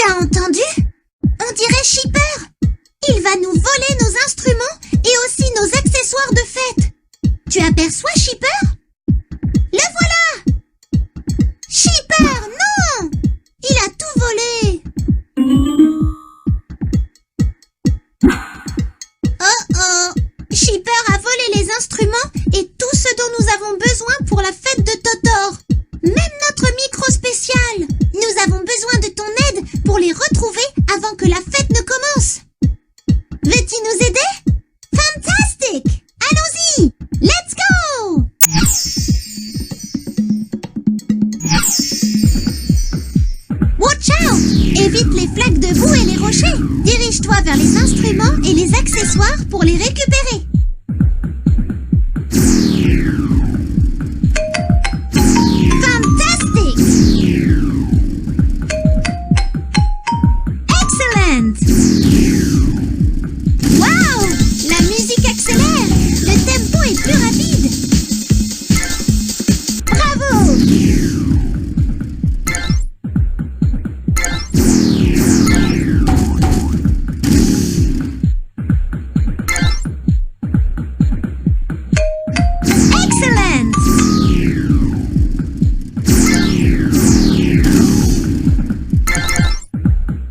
as entendu? On dirait Shipper. Il va nous voler nos instruments et aussi nos accessoires de fête. Tu aperçois Shipper? Le voilà! Shipper, non! Il a tout volé. Oh oh! Shipper a volé les instruments et tout ce dont nous avons besoin pour la fête de Totor. Même notre micro spécial. Nous avons besoin de ton aide pour les retrouver avant que la fête ne commence. Veux-tu nous aider? Fantastic! Allons-y! Let's go! Watch out! Évite les flaques de boue et les rochers. Dirige-toi vers les instruments et les accessoires pour les récupérer. Fantastic! Excellent! Wow! La musique accélère. Le tempo est plus rapide. Bravo! Excellent!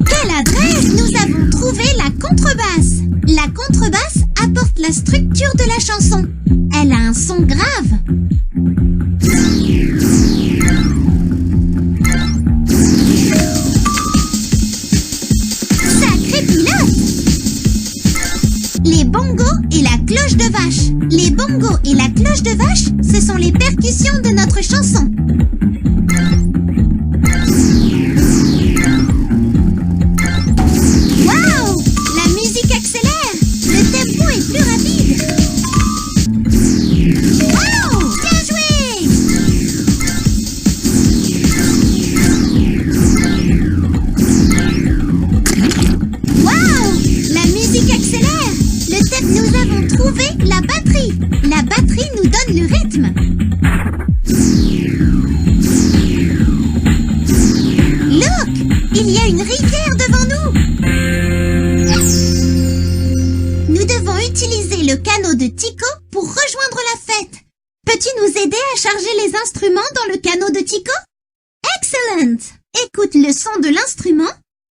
Quelle adresse! Nous avons trouvé la contrebasse. La contrebasse apporte la structure de la chanson. Elle a un son grave. Sacré pilote! Les bongos et la cloche de vache. Les bongos et la cloche de vache, ce sont les percussions de notre chanson. Waouh! La musique accélère. Le tempo est plus rapide. Waouh! Bien joué! Waouh! La musique accélère. Nous avons trouvé la batterie. La batterie nous donne le rythme. Look! Il y a une rivière devant nous. Nous devons utiliser le canot de Tico pour rejoindre la fête. Peux-tu nous aider à charger les instruments dans le canot de Tico? Excellent! Écoute le son de l'instrument,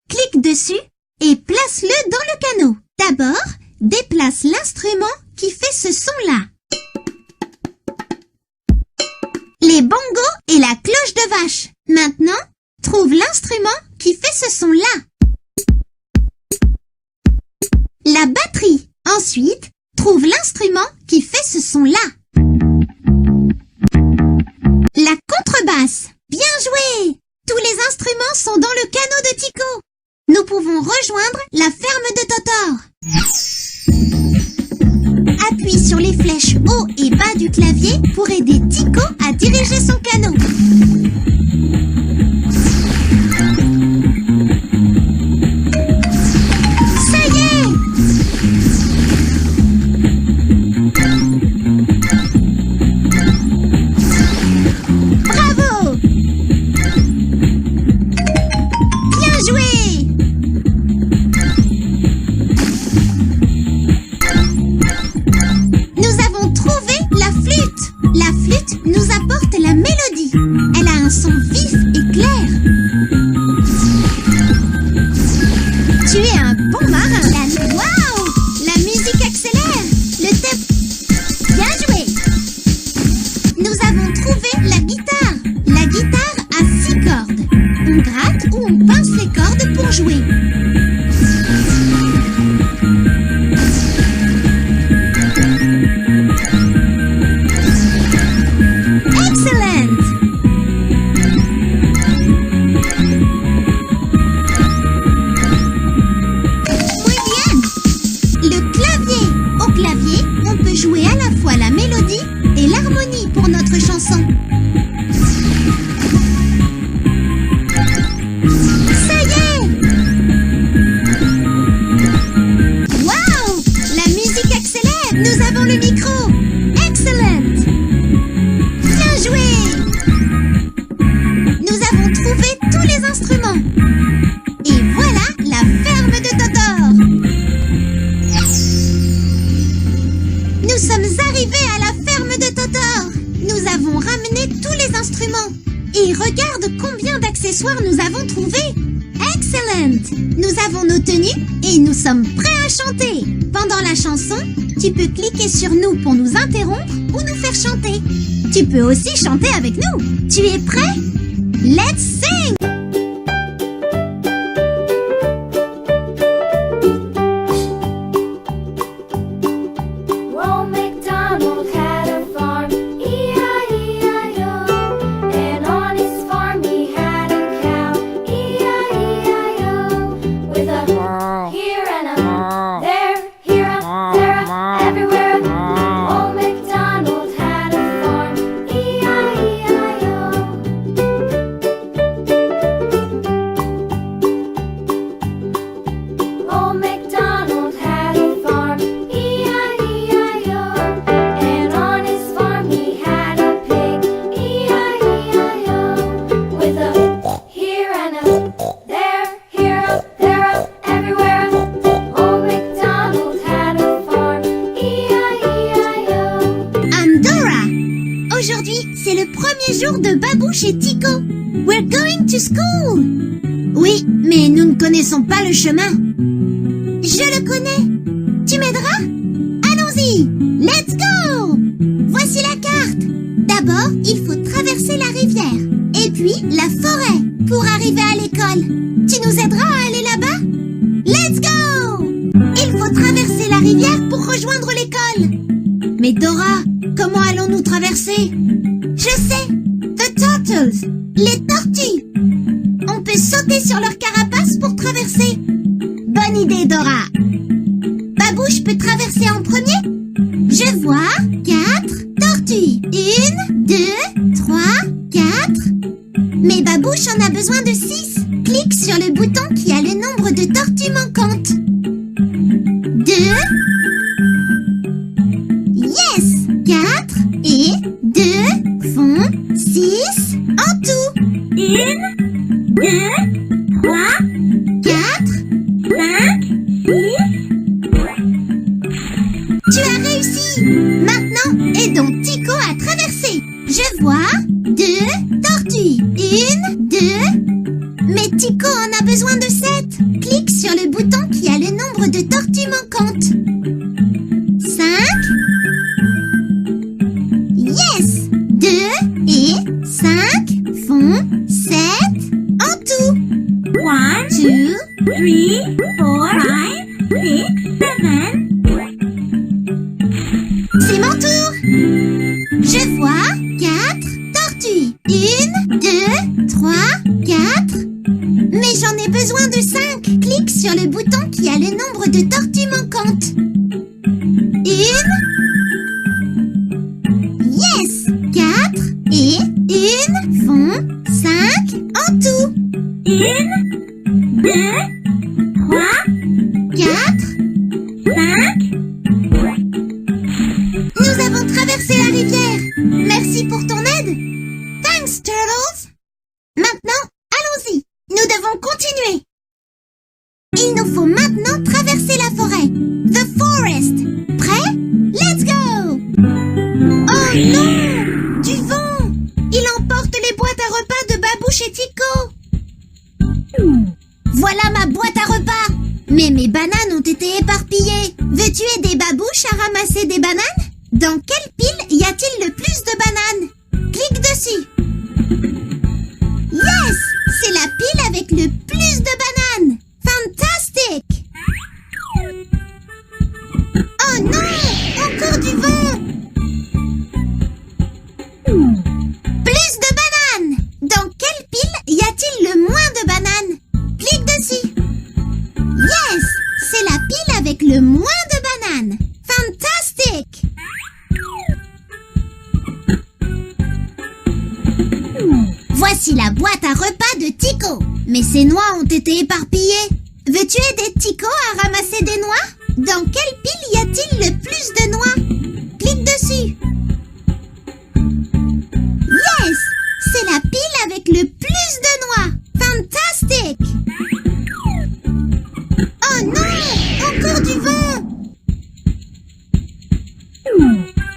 clique dessus et place-le dans le canot. D'abord, déplace l'instrument qui fait ce son-là. Les bongos et la cloche de vache. Maintenant, trouve l'instrument qui fait ce son-là. La batterie. Ensuite, trouve l'instrument qui fait ce son-là. La contrebasse. Bien joué! Tous les instruments sont dans le canot de Tico. Nous pouvons rejoindre la ferme de Totor. Appuie sur les flèches haut et bas du clavier pour aider Tico à diriger son canot. Ça y est! Bravo! Bien joué! Nous avons trouvé la flûte. La flûte nous apporte la mélodie. Elle Et regarde combien d'accessoires nous avons trouvés. Excellent! Nous avons nos tenues et nous sommes prêts à chanter. Pendant la chanson, tu peux cliquer sur nous pour nous interrompre ou nous faire chanter. Tu peux aussi chanter avec nous. Tu es prêt? Let's sing! Aujourd'hui, c'est le premier jour de Babouche et Tico. We're going to school. Oui, mais nous ne connaissons pas le chemin. Je le connais. Tu m'aideras? Allons-y. Let's go. Voici la carte. D'abord, il faut traverser la rivière. Et puis, la forêt pour arriver à l'école. Tu nous aideras à aller là-bas? Let's go. Il faut traverser la rivière pour rejoindre l'école. Mais Dora, comment allons-nous traverser? Je sais! The turtles! Les tortues! On peut sauter sur leur carapace pour traverser. Bonne idée, Dora! Babouche peut traverser en premier? Je vois 4 tortues. 1, 2, 3, 4. Mais Babouche en a besoin de 6. Clique sur le bouton qui a le nombre de tortues manquantes. 2. Yes! 4 et 2 font 6 en tout. 1, 2, 3, 4, 5, 6. Tu as réussi! Maintenant, aidons Tico à traverser. Je vois 2 tortues. 1, 2. Mais Tico en a besoin de 7. Clique sur le bouton qui a le nombre de tortues manquantes. 5. Yes! 2 et 5 font 7 en tout. 1, 2, 3, 4, 5, 6, 7. C'est mon tour! Je vois 4 tortues. 1, 2, 3, 4. Mais j'en ai besoin de 5. Clique sur le bouton qui a le nombre de tortues manquantes. 1. Yes! 4 et 1 font 5 en tout. 1, 2, 3, 4, 5. Nous avons traversé la rivière. Merci pour ton aide. Thanks, Turtles. Maintenant, allons-y. Nous devons continuer. Il nous faut maintenant traverser la forêt. The forest. Prêt? Let's go! Oh non! Du vent! Il emporte les boîtes à repas de Babouche et Tico. Voilà ma boîte à repas. Mais mes bananes ont été éparpillées. Veux-tu aider Babouche à ramasser des bananes? Dans quelle pile y a-t-il le plus de bananes? Clique dessus. Yes! C'est la pile avec le plus de bananes. Fantastic! Oh non! Encore du vent! Plus de bananes! Dans quelle pile y a-t-il le moins de bananes? Clique dessus. Yes! C'est la pile avec le moins de bananes. Fantastic! Voici la boîte à repas de Tico. Mais ses noix ont été éparpillées. Veux-tu aider Tico à ramasser des noix? Dans quelle pile y a-t-il le plus de noix? Clique dessus. Yes! C'est la pile avec le plus de noix. Fantastic! Oh non! Encore du vent!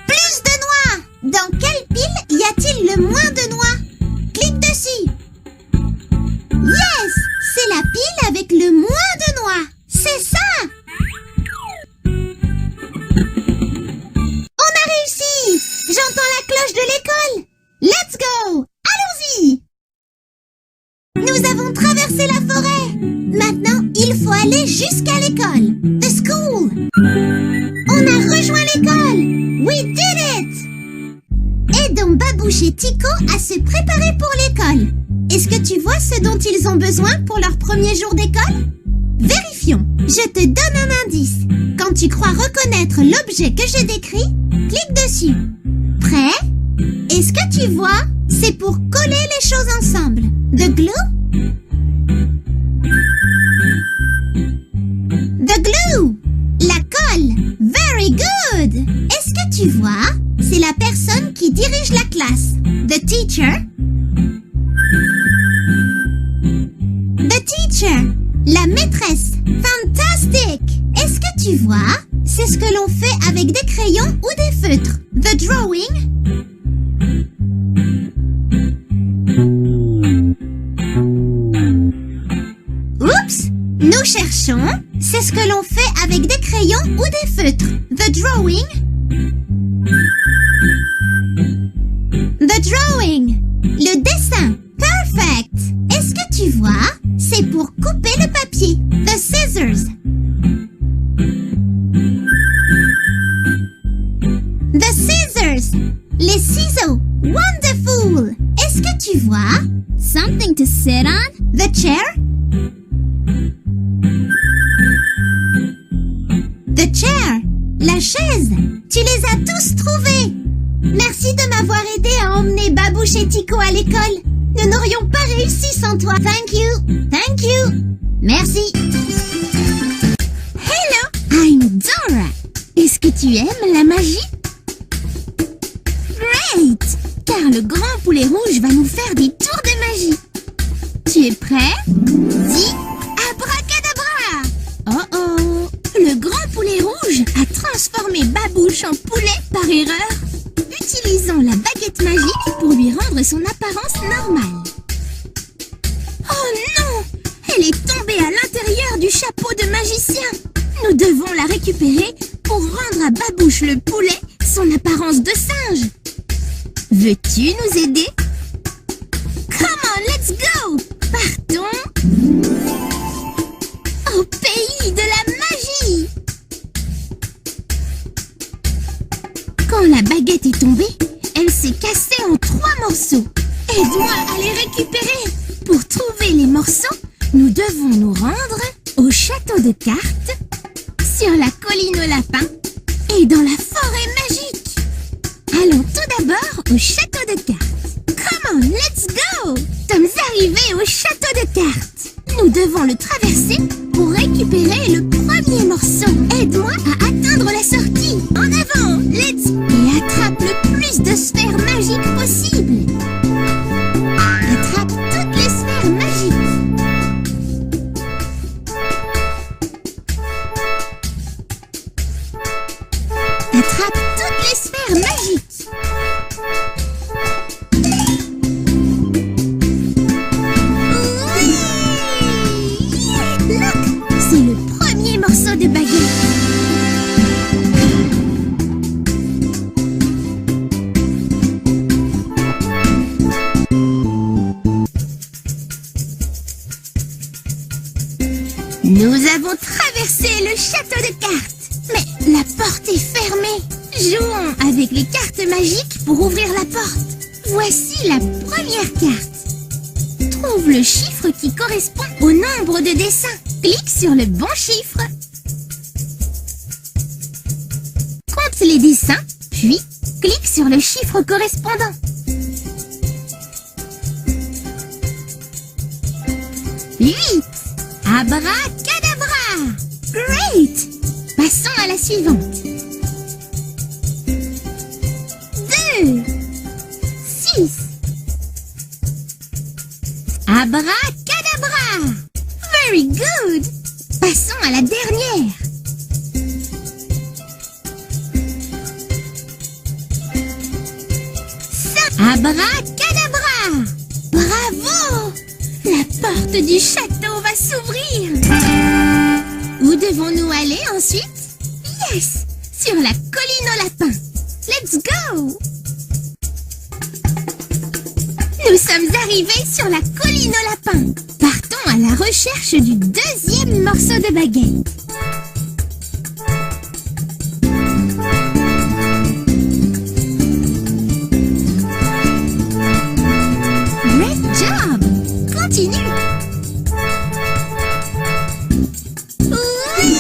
Plus de noix! Dans quelle pile y a-t-il le moins de noix? Clique dessus. jusqu'à l'école. The school. On a rejoint l'école. We did it. Aidons Babouche et Tico à se préparer pour l'école. Est-ce que tu vois ce dont ils ont besoin pour leur premier jour d'école? Vérifions. Je te donne un indice. Quand tu crois reconnaître l'objet que j'ai décrit, clique dessus. Prêt? Est-ce que tu vois? C'est pour coller les choses ensemble. The glue? The glue! La colle! Very good! Est-ce que tu vois? C'est la personne qui dirige la classe. The teacher? The teacher! La maîtresse! Fantastic! Est-ce que tu vois? C'est ce que l'on fait avec des crayons ou des feutres. The drawing? Oups! Nous cherchons, c'est ce que l'on fait avec des crayons ou des feutres. The drawing? The drawing! Le dessin. Perfect! Est-ce que tu vois? C'est pour couper le papier. The scissors. The scissors. Les ciseaux. Wonderful! Est-ce que tu vois? Something to sit on? The chair? The chair. La chaise. Tu les as tous trouvés. Merci de m'avoir aidé à emmener Babouche et Tico à l'école. Nous n'aurions pas réussi sans toi. Thank you. Thank you. Merci. Hello, I'm Dora. Est-ce que tu aimes la magie? Great! Car le grand poulet rouge va nous faire des tours de magie. Tu es prêt? Dis abracadabra! Oh oh! Le grand poulet rouge a transformé Babouche en poulet par erreur, utilisant la baguette magique pour lui rendre son apparence normale. Oh non! Elle est tombée à l'intérieur du chapeau de magicien. Nous devons la récupérer pour rendre à Babouche le poulet son apparence de singe. Veux-tu nous aider? Come on, let's go! Partons au pays de la magie! Quand la baguette est tombée, elle s'est cassée en 3 morceaux. Aide-moi à les récupérer. Pour trouver les morceaux, nous devons nous rendre au château de cartes, sur la colline aux lapins et dans la forêt magique. Allons tout d'abord au château de cartes. Come on, let's go! Sommes arrivés au château de cartes. Nous devons le traverser pour récupérer le premier morceau. Aide-moi à atteindre la sortie. En avant, let's... Et attrape le plus de sphères magiques possible. Attrape toutes les sphères magiques. Attrape toutes les sphères magiques. Oui! Look, c'est le premier morceau de baguette. Nous avons traversé le château de cartes, mais la porte est fermée. Jouons avec les cartes magiques pour ouvrir la porte. Voici la première carte. Trouve le chiffre qui correspond au nombre de dessins. Clique sur le bon chiffre. Compte les dessins, puis clique sur le chiffre correspondant. 8. Abracadabra! Great! Passons à la suivante. 2. 6. Abracadabra! Very good! Passons à la dernière. 5. Abracadabra! Bravo! La porte du château va s'ouvrir. Où devons-nous aller ensuite? Yes! Sur la colline aux lapins. Let's go! Nous sommes arrivés sur la colline aux lapins. Partons à la recherche du deuxième morceau de baguette. Great job! Continue! Oui!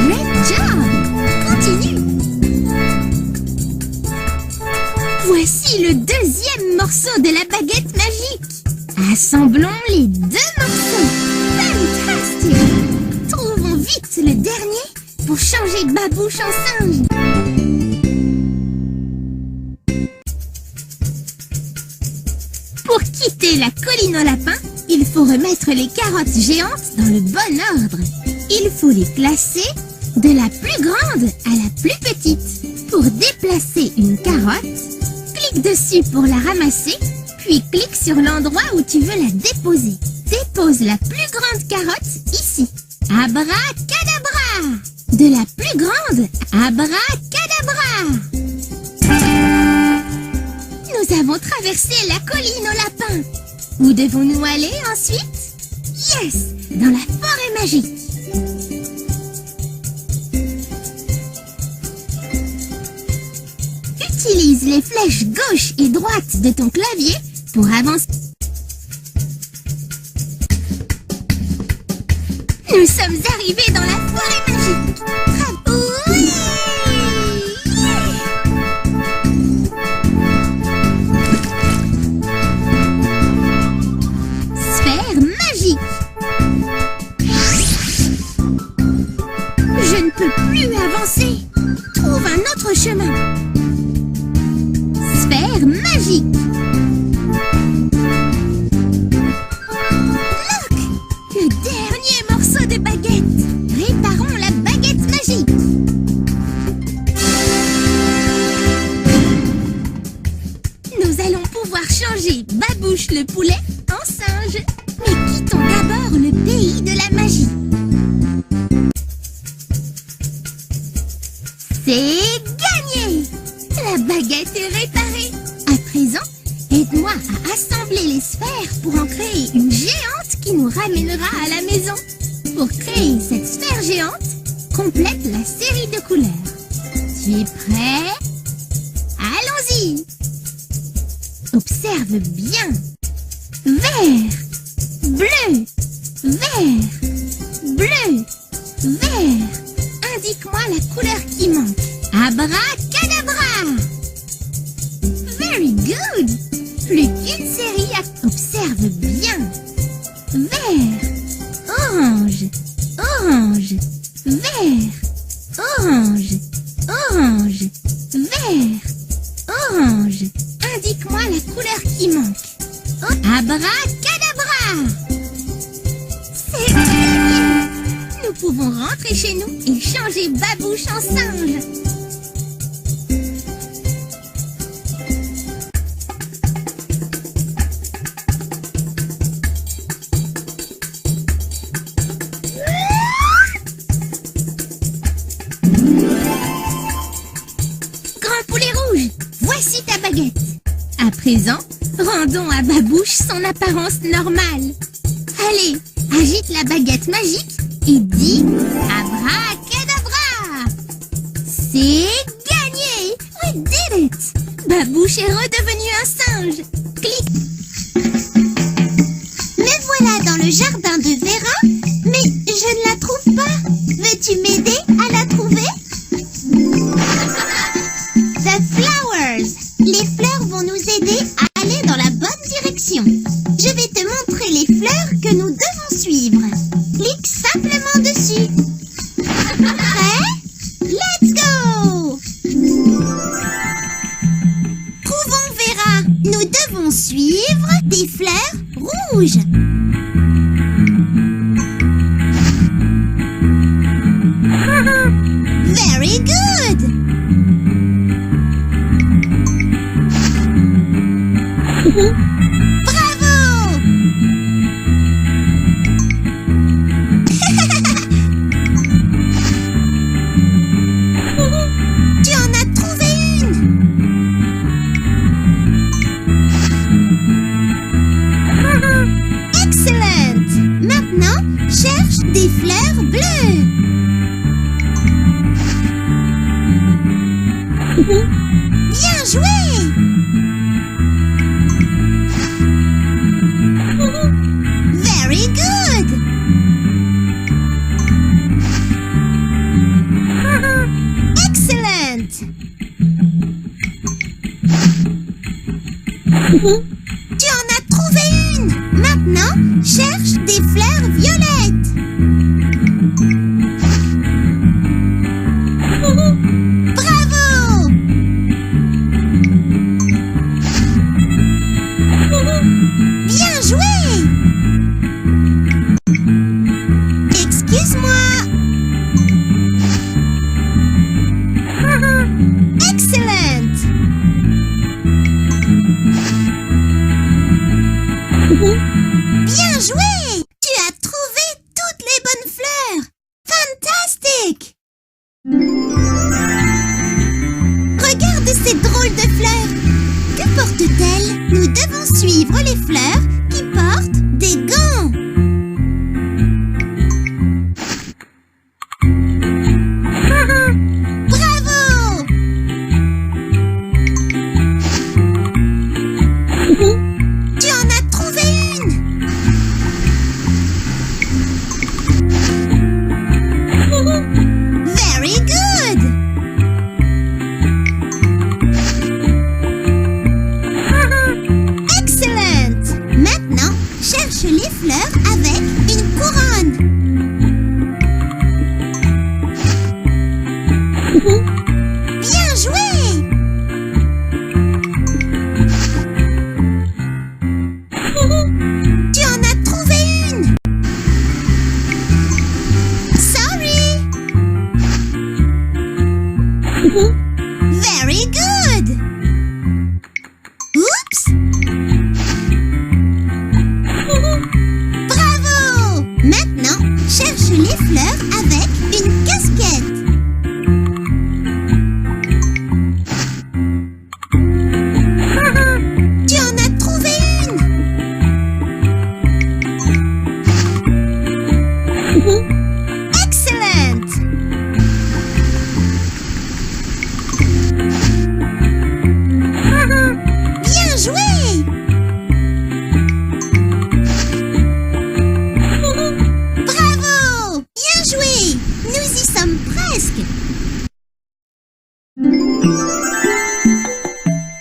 Great job! Continue! Voici le deuxième morceau de la baguette magique. Assemblons les deux morceaux. Fantastique! Trouvons vite le dernier pour changer Babouche en singe. Pour quitter la colline aux lapins, il faut remettre les carottes géantes dans le bon ordre. Il faut les placer de la plus grande à la plus petite. Pour déplacer une carotte, clique dessus pour la ramasser, puis clique sur l'endroit où tu veux la déposer. Dépose la plus grande carotte ici. Abracadabra! De la plus grande, abracadabra! Nous avons traversé la colline aux lapins. Où devons-nous aller ensuite? Yes! Dans la forêt magique. Utilise les flèches gauche et droite de ton clavier pour avancer. Nous sommes arrivés dans la forêt magique. Oui! Sphère magique. Je ne peux plus avancer. Trouve un autre chemin. Sphère magique. Look! Le dernier morceau de baguette. Réparons la baguette magique. Nous allons pouvoir changer Babouche le poulet en singe. Mais quittons d'abord le pays de la magie. C'est gagné! La baguette est réparée. À présent, aide-moi à assembler les sphères pour en créer une géante qui nous ramènera à la maison. Pour créer cette sphère géante, complète la série de couleurs. Tu es prêt? Allons-y! Observe bien. Vert, bleu, vert, bleu, vert. Indique-moi la couleur qui manque. Abracadabra! Very good! Plus qu'une série à... Observe bien. Vert, orange, orange, vert, orange, orange, vert, orange. Indique-moi la couleur qui manque. Oh, abracadabra! C'est gagné! Nous pouvons rentrer chez nous et changer Babouche en singe. Grand poulet rouge, voici ta baguette. À présent, rendons à Babouche son apparence normale. Allez, agite la baguette magique et dis abracadabra. C'est gagné! We did it! Babouche est redevenu un singe. Clique. Me voilà dans le jardin de Vera, mais je ne la trouve pas. Veux-tu m'aider à la trouver? The flowers. Les fleurs vont nous aider à aller dans la bonne direction. Je vais te montrer les fleurs que nous devons suivre. Clique simplement dessus. Prêt? Let's go! Trouvons Vera. Nous devons suivre des fleurs rouges. Very good! Bravo! Bien joué! Very good! Excellent! Tu en as trouvé une! Maintenant, cherche des fleurs violettes! Bravo! Bien joué! Excuse-moi! Excellent! Bien joué! Tu as trouvé toutes les bonnes fleurs! Fantastique! Regarde ces drôles de fleurs! Que portent-elles? Nous devons suivre les fleurs qui portent des gants! Bravo! Tu en as trouvé une! Very good! Excellent! Maintenant, cherche les fleurs avec une couronne. Bien joué! Tu en as trouvé une! Sorry! Very good! Oups! Bravo! Maintenant, cherche les fleurs avec une casquette. Tu en as trouvé une! Excellent! Bien joué! Bravo! Bien joué! Nous y sommes presque!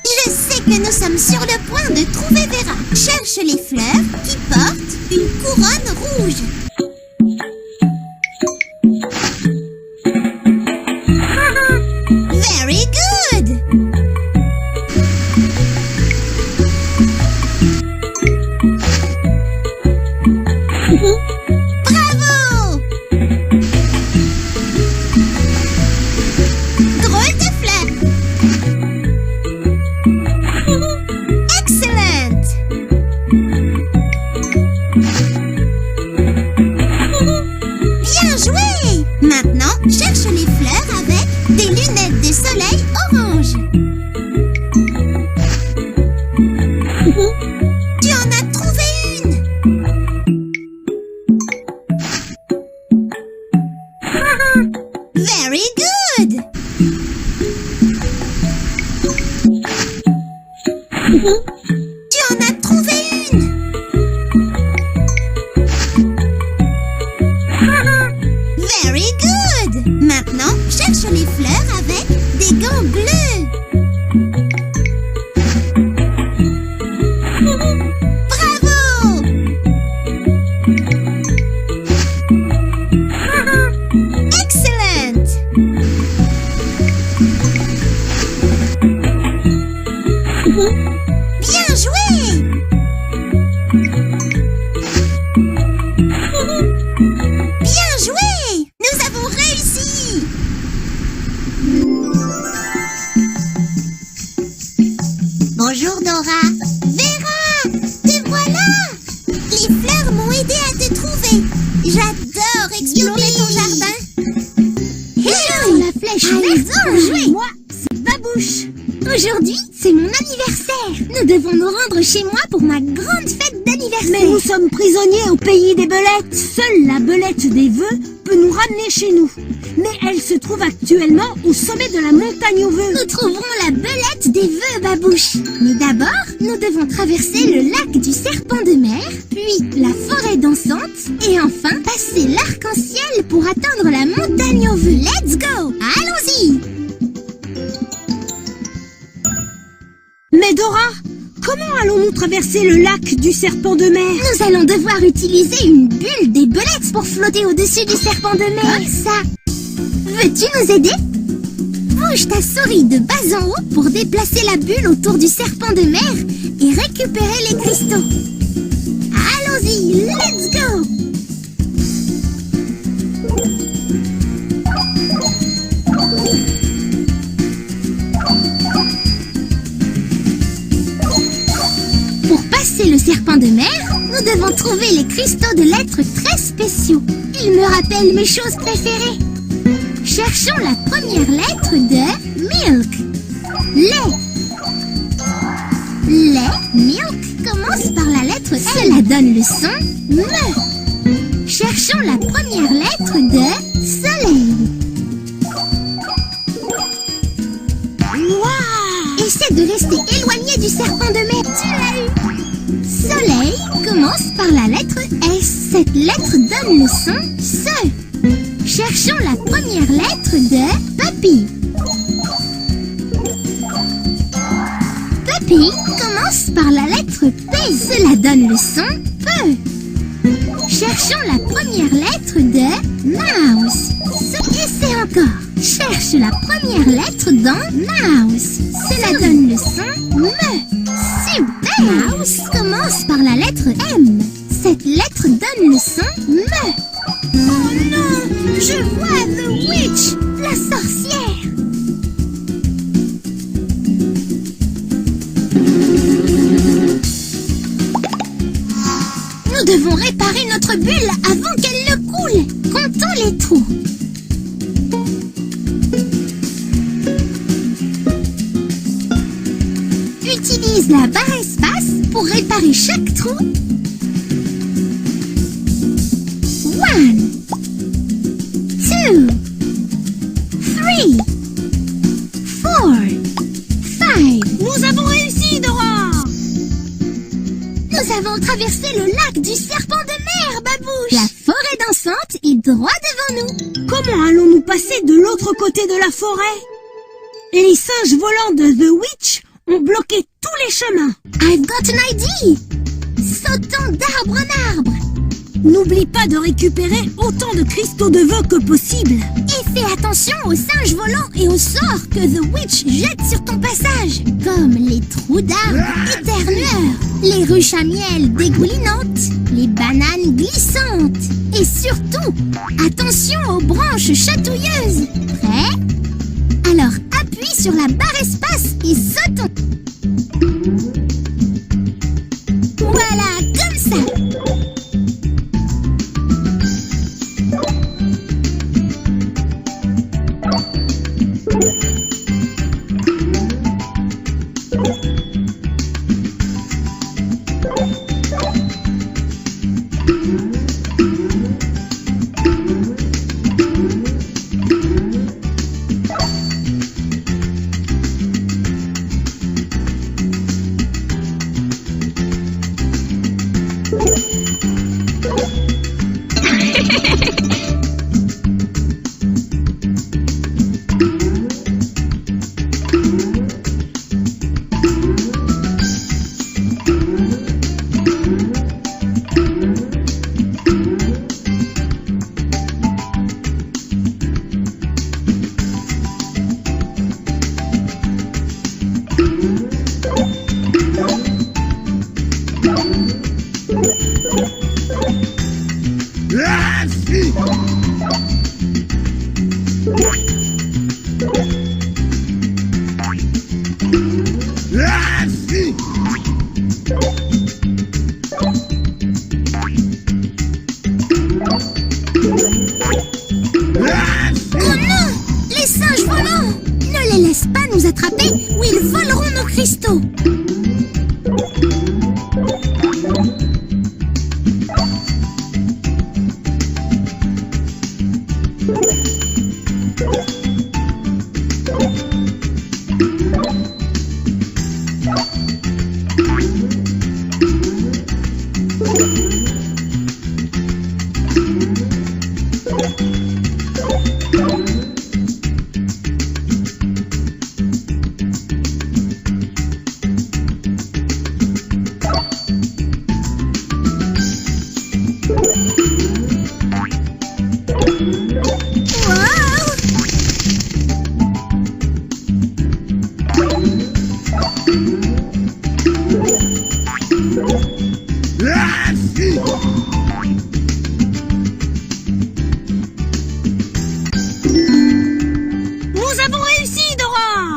Je sais que nous sommes sur le point de trouver Vera. Cherche les fleurs qui portent une couronne rouge. Very good! Bravo! Drôle de fleur! Excellent! Bien joué! Maintenant, cherche les fleurs avec des lunettes de soleil orange. Tu en as trouvé une! Very good! Tu en as trouvé une! Very good! Maintenant, cherche les fleurs avec des gants bleus. Bravo! Excellent! Bien joué! Bien joué! Nous avons réussi! Bonjour Dora! Vera! Te voilà! Les fleurs m'ont aidé à te trouver! J'adore explorer ton jardin! Hello! La flèche verte! Moi, c'est Babouche! Aujourd'hui, c'est mon anniversaire. Nous devons nous rendre chez moi pour ma grande fête d'anniversaire. Mais nous sommes prisonniers au pays des belettes. Seule la belette des vœux peut nous ramener chez nous. mais elle se trouve actuellement au sommet de la montagne aux vœux. Nous trouverons la belette des vœux, Babouche. Mais d'abord, nous devons traverser le lac du serpent de mer, puis la forêt dansante, et enfin passer l'arc-en-ciel pour atteindre la montagne aux vœux. Let's go! Allons-y! Mais Dora, comment allons-nous traverser le lac du serpent de mer? Nous allons devoir utiliser une bulle des belettes pour flotter au-dessus du serpent de mer. Comme ça. Veux-tu nous aider? Bouge ta souris de bas en haut pour déplacer la bulle autour du serpent de mer et récupérer les cristaux. Allons-y, let's go! Pour passer le serpent de mer, nous devons trouver les cristaux de lettres très spéciaux. Ils me rappellent mes choses préférées. Cherchons la première lettre de milk. Lait. Lait, milk, commence par la lettre L. Cela donne le son me. Cherchons la première lettre de soleil. Waouh! Essaie de rester éloigné du serpent de mer. Tu l'as eu. Soleil commence par la lettre S. Cette lettre donne le son SE. Cherchons la première lettre de puppy. Puppy commence par la lettre P. Cela donne le son P. Cherchons la première lettre de mouse. Essaie encore. Cherche la première lettre dans mouse. Cela donne le son me. Super! Mouse commence par la lettre M. Cette lettre donne le son me. Oh non! Je vois The Witch, la sorcière! Nous devons réparer notre bulle avant qu'elle ne coule. Comptons les trous. Utilise la barre espace pour réparer chaque trou. 1, 2, 3, 4, 5. Nous avons réussi, Dora! Nous avons traversé le lac du serpent de mer, Babouche. La forêt dansante est droit devant nous. Comment allons-nous passer de l'autre côté de la forêt? Les singes volants de The Witch ont bloqué tous les chemins. I've got an idea. Sautons d'arbre en arbre. N'oublie pas de récupérer autant de cristaux de vœux que possible. Et fais attention aux singes volants et aux sorts que The Witch jette sur ton passage. Comme les trous d'arbres éternueurs, les ruches à miel dégoulinantes, les bananes glissantes. Et surtout, attention aux branches chatouilleuses. Prêt? Alors appuie sur la barre espace et sautons. Voilà, comme ça. cristaux.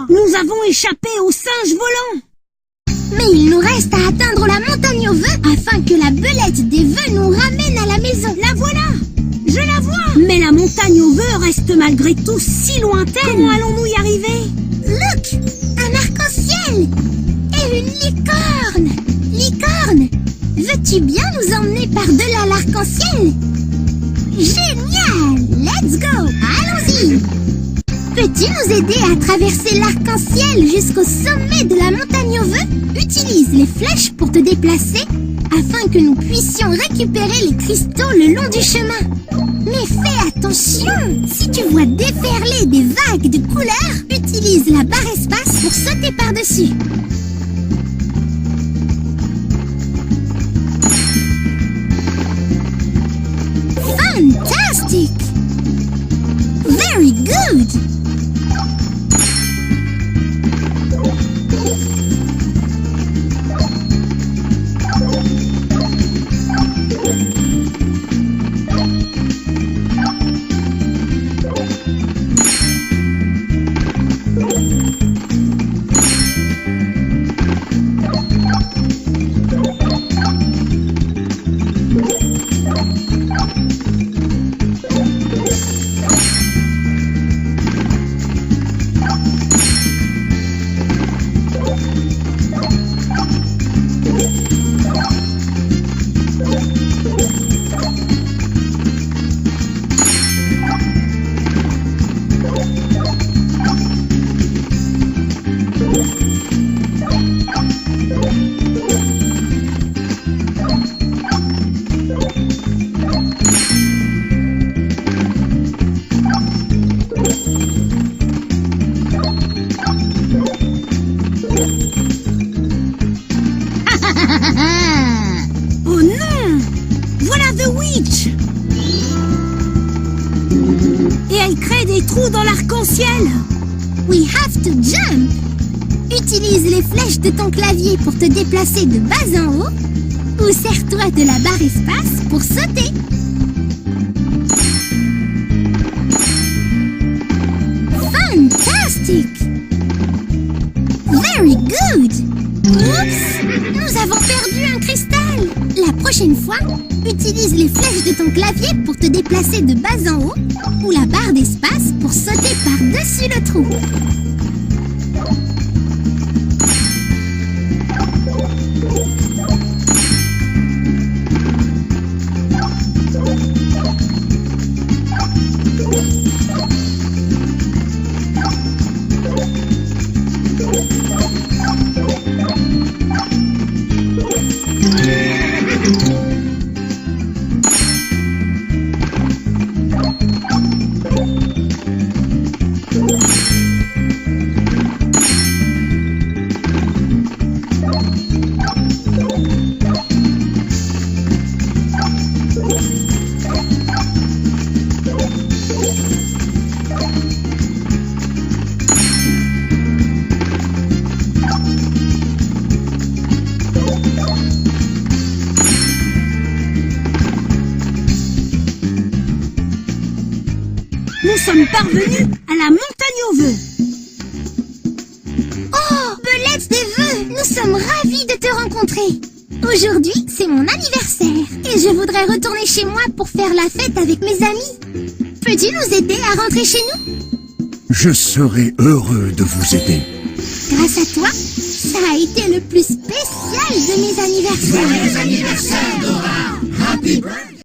Nous avons échappé aux singes volants. Mais il nous reste à atteindre la montagne aux vœux afin que la belette des vœux nous ramène à la maison. La voilà! Je la vois! Mais la montagne aux vœux reste malgré tout si lointaine. Comment allons-nous y arriver? Look! Un arc-en-ciel! Et une licorne! Licorne! Veux-tu bien nous emmener par-delà l'arc-en-ciel? Génial! Let's go! Allons-y! Peux-tu nous aider à traverser l'arc-en-ciel jusqu'au sommet de la montagne aux vœux? Utilise les flèches pour te déplacer afin que nous puissions récupérer les cristaux le long du chemin. Mais fais attention! Si tu vois déferler des vagues de couleurs, utilise la barre espace pour sauter par-dessus. Fantastic! Very good! Oh non! Voilà The Witch! Et elle crée des trous dans l'arc-en-ciel! We have to jump! Utilise les flèches de ton clavier pour te déplacer de bas en haut ou sers-toi de la barre espace pour sauter. Fantastic! Very good! Oups! Nous avons perdu un cristal! La prochaine fois, utilise les flèches de ton clavier pour te déplacer de bas en haut ou la barre d'espace pour sauter par-dessus le trou. Nous sommes parvenus à la montagne aux vœux. Oh, belette des vœux, nous sommes ravis de te rencontrer. Aujourd'hui, c'est mon anniversaire et je voudrais retourner chez moi pour faire la fête avec mes amis. Peux-tu nous aider à rentrer chez nous? Je serai heureux de vous aider. Grâce à toi, ça a été le plus spécial de mes anniversaires. Joyeux anniversaire, Dora! Happy birthday!